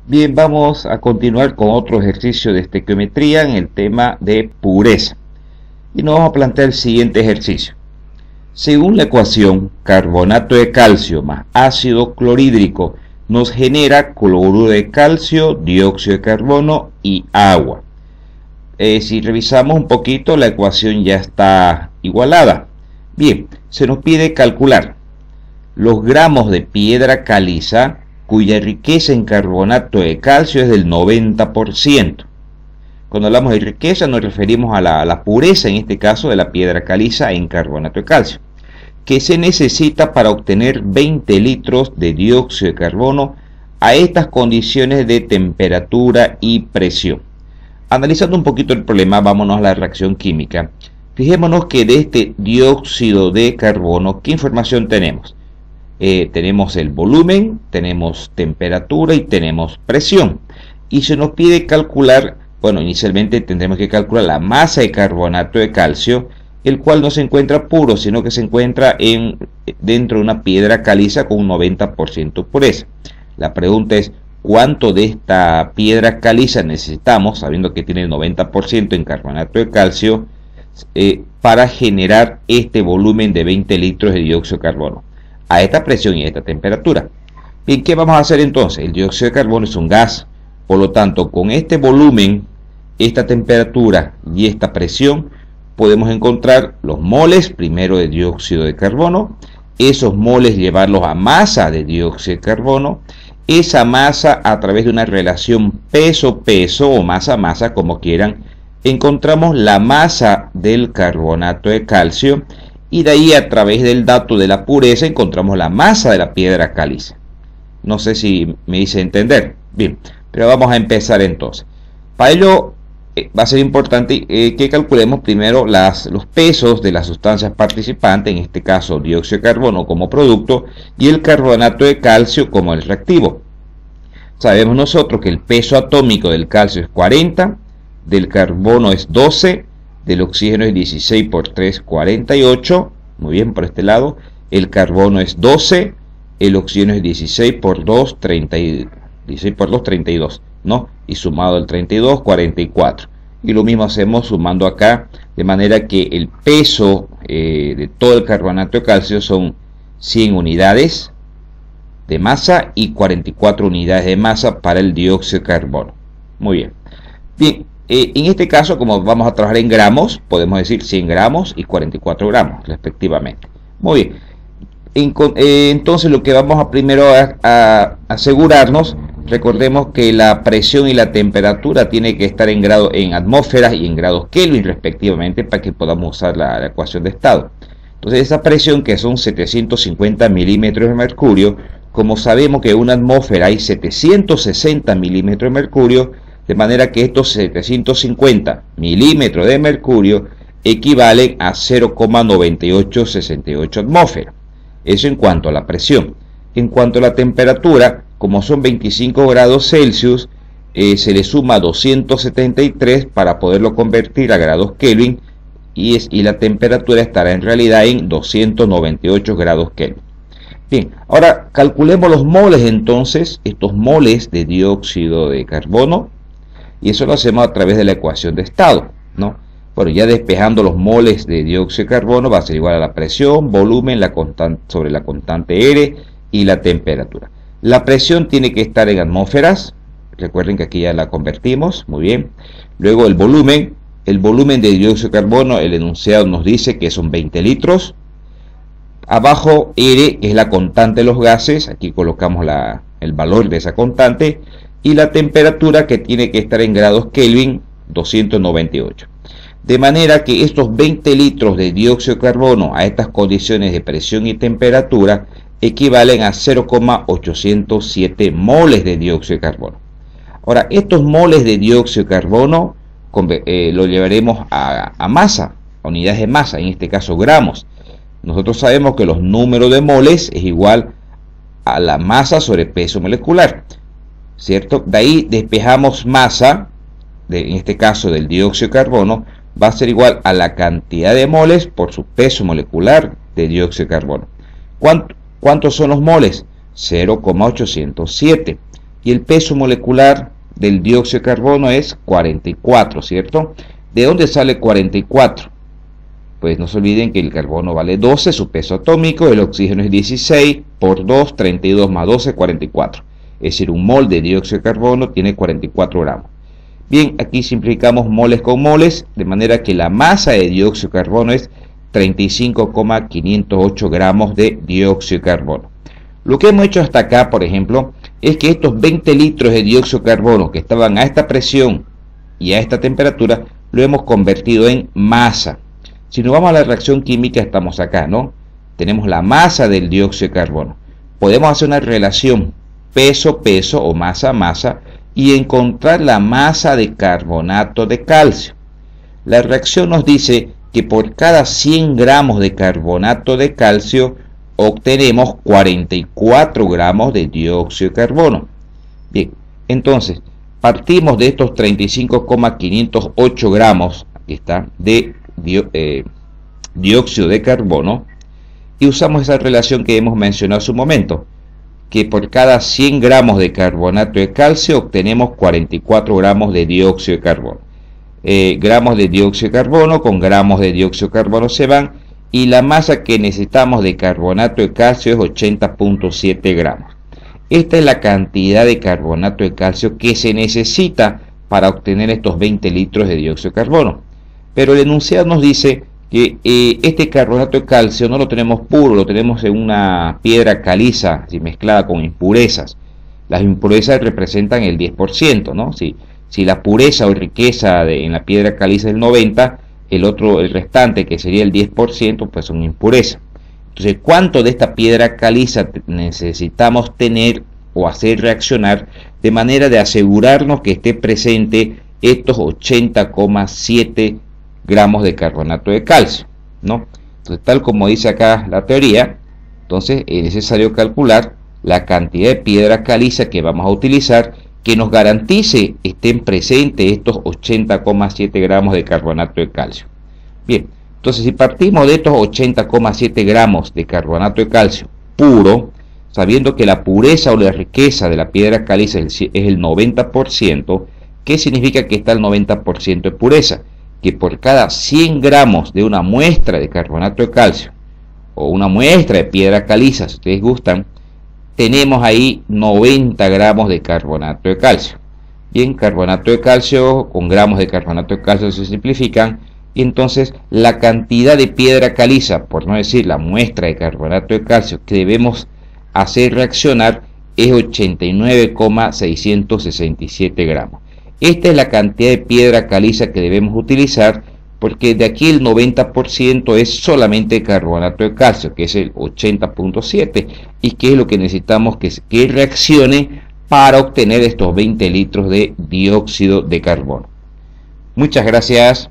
Bien, vamos a continuar con otro ejercicio de estequiometría en el tema de pureza. Y nos vamos a plantear el siguiente ejercicio. Según la ecuación, carbonato de calcio más ácido clorhídrico nos genera cloruro de calcio, dióxido de carbono y agua. Si revisamos un poquito, la ecuación ya está igualada. Bien, se nos pide calcular los gramos de piedra caliza cuya riqueza en carbonato de calcio es del 90%. Cuando hablamos de riqueza nos referimos a la pureza, en este caso, de la piedra caliza en carbonato de calcio, que se necesita para obtener 20 litros de dióxido de carbono a estas condiciones de temperatura y presión. Analizando un poquito el problema, vámonos a la reacción química. Fijémonos que de este dióxido de carbono, ¿qué información tenemos? Tenemos el volumen, tenemos temperatura y tenemos presión. Y se nos pide calcular, bueno, inicialmente tendremos que calcular la masa de carbonato de calcio, el cual no se encuentra puro, sino que se encuentra dentro de una piedra caliza con un 90% pureza. La pregunta es, ¿cuánto de esta piedra caliza necesitamos, sabiendo que tiene el 90% en carbonato de calcio, para generar este volumen de 20 litros de dióxido de carbono a esta presión y a esta temperatura? Bien, ¿qué vamos a hacer entonces? El dióxido de carbono es un gas, por lo tanto, con este volumen, esta temperatura y esta presión, podemos encontrar los moles primero de dióxido de carbono, esos moles llevarlos a masa de dióxido de carbono, esa masa a través de una relación peso-peso o masa-masa, como quieran, encontramos la masa del carbonato de calcio, y de ahí a través del dato de la pureza encontramos la masa de la piedra caliza. No sé si me hice entender. Bien, pero vamos a empezar entonces. Para ello va a ser importante que calculemos primero los pesos de las sustancias participantes, en este caso dióxido de carbono como producto y el carbonato de calcio como el reactivo. Sabemos nosotros que el peso atómico del calcio es 40, del carbono es 12, del oxígeno es 16 por 3, 48, muy bien por este lado, el carbono es 12, el oxígeno es 16 por 2, 32, ¿no? Y sumado el 32, 44. Y lo mismo hacemos sumando acá, de manera que el peso de todo el carbonato de calcio son 100 unidades de masa y 44 unidades de masa para el dióxido de carbono. Muy bien. Bien. En este caso, como vamos a trabajar en gramos, podemos decir 100 gramos y 44 gramos respectivamente. Muy bien. Entonces lo que vamos a primero a asegurarnos, recordemos que la presión y la temperatura tiene que estar en atmósferas y en grados Kelvin respectivamente, para que podamos usar la ecuación de estado. Entonces esa presión, que son 750 milímetros de mercurio, como sabemos que en una atmósfera hay 760 milímetros de mercurio, de manera que estos 750 milímetros de mercurio equivalen a 0,9868 atmósferas. Eso en cuanto a la presión. En cuanto a la temperatura, como son 25 grados Celsius, se le suma 273 para poderlo convertir a grados Kelvin, y la temperatura estará en realidad en 298 grados Kelvin. Bien, ahora calculemos los moles entonces, estos moles de dióxido de carbono, y eso lo hacemos a través de la ecuación de estado, ¿no? Bueno, ya despejando los moles de dióxido de carbono, va a ser igual a la presión, volumen, sobre la constante R y la temperatura. La presión tiene que estar en atmósferas, recuerden que aquí ya la convertimos, muy bien. Luego el volumen de dióxido de carbono, el enunciado nos dice que son 20 litros. Abajo R, que es la constante de los gases, aquí colocamos el valor de esa constante, y la temperatura, que tiene que estar en grados Kelvin, 298. De manera que estos 20 litros de dióxido de carbono a estas condiciones de presión y temperatura equivalen a 0,807 moles de dióxido de carbono. Ahora, estos moles de dióxido de carbono lo llevaremos a masa, a unidades de masa, en este caso gramos. Nosotros sabemos que los números de moles es igual a la masa sobre peso molecular, ¿cierto? De ahí despejamos masa, en este caso del dióxido de carbono, va a ser igual a la cantidad de moles por su peso molecular de dióxido de carbono. ¿Cuántos son los moles? 0,807. y el peso molecular del dióxido de carbono es 44, ¿cierto? ¿De dónde sale 44? Pues no se olviden que el carbono vale 12, su peso atómico, el oxígeno es 16, por 2, 32 más 12, 44. Es decir, un mol de dióxido de carbono tiene 44 gramos. Bien, aquí simplificamos moles con moles, de manera que la masa de dióxido de carbono es 35,508 gramos de dióxido de carbono. Lo que hemos hecho hasta acá, por ejemplo, es que estos 20 litros de dióxido de carbono que estaban a esta presión y a esta temperatura, lo hemos convertido en masa. Si nos vamos a la reacción química, estamos acá, ¿no? Tenemos la masa del dióxido de carbono. Podemos hacer una relación peso-peso o masa-masa y encontrar la masa de carbonato de calcio. La reacción nos dice que por cada 100 gramos de carbonato de calcio obtenemos 44 gramos de dióxido de carbono. Bien, entonces partimos de estos 35,508 gramos, aquí está, de dióxido de carbono y usamos esa relación que hemos mencionado hace un momento, que por cada 100 gramos de carbonato de calcio obtenemos 44 gramos de dióxido de carbono. Gramos de dióxido de carbono con gramos de dióxido de carbono se van y la masa que necesitamos de carbonato de calcio es 80,7 gramos. Esta es la cantidad de carbonato de calcio que se necesita para obtener estos 20 litros de dióxido de carbono. Pero el enunciado nos dice que este carbonato de calcio no lo tenemos puro, lo tenemos en una piedra caliza mezclada con impurezas. Las impurezas representan el 10%, ¿no? Si la pureza o riqueza en la piedra caliza es el 90%, el restante, que sería el 10%, pues son impurezas. Entonces, ¿cuánto de esta piedra caliza necesitamos tener o hacer reaccionar de manera de asegurarnos que esté presente estos 80,7 gramos de carbonato de calcio, ¿no? Entonces, tal como dice acá la teoría, entonces es necesario calcular la cantidad de piedra caliza que vamos a utilizar que nos garantice estén presentes estos 80,7 gramos de carbonato de calcio. Bien, entonces si partimos de estos 80,7 gramos de carbonato de calcio puro, sabiendo que la pureza o la riqueza de la piedra caliza es el 90%, ¿qué significa que está el 90% de pureza? Que por cada 100 gramos de una muestra de carbonato de calcio o una muestra de piedra caliza, si ustedes gustan, tenemos ahí 90 gramos de carbonato de calcio. Bien, carbonato de calcio con gramos de carbonato de calcio se simplifican y entonces la cantidad de piedra caliza, por no decir la muestra de carbonato de calcio que debemos hacer reaccionar es 89,667 gramos. Esta es la cantidad de piedra caliza que debemos utilizar, porque de aquí el 90% es solamente carbonato de calcio, que es el 80,7, y que es lo que necesitamos que reaccione para obtener estos 20 litros de dióxido de carbono. Muchas gracias.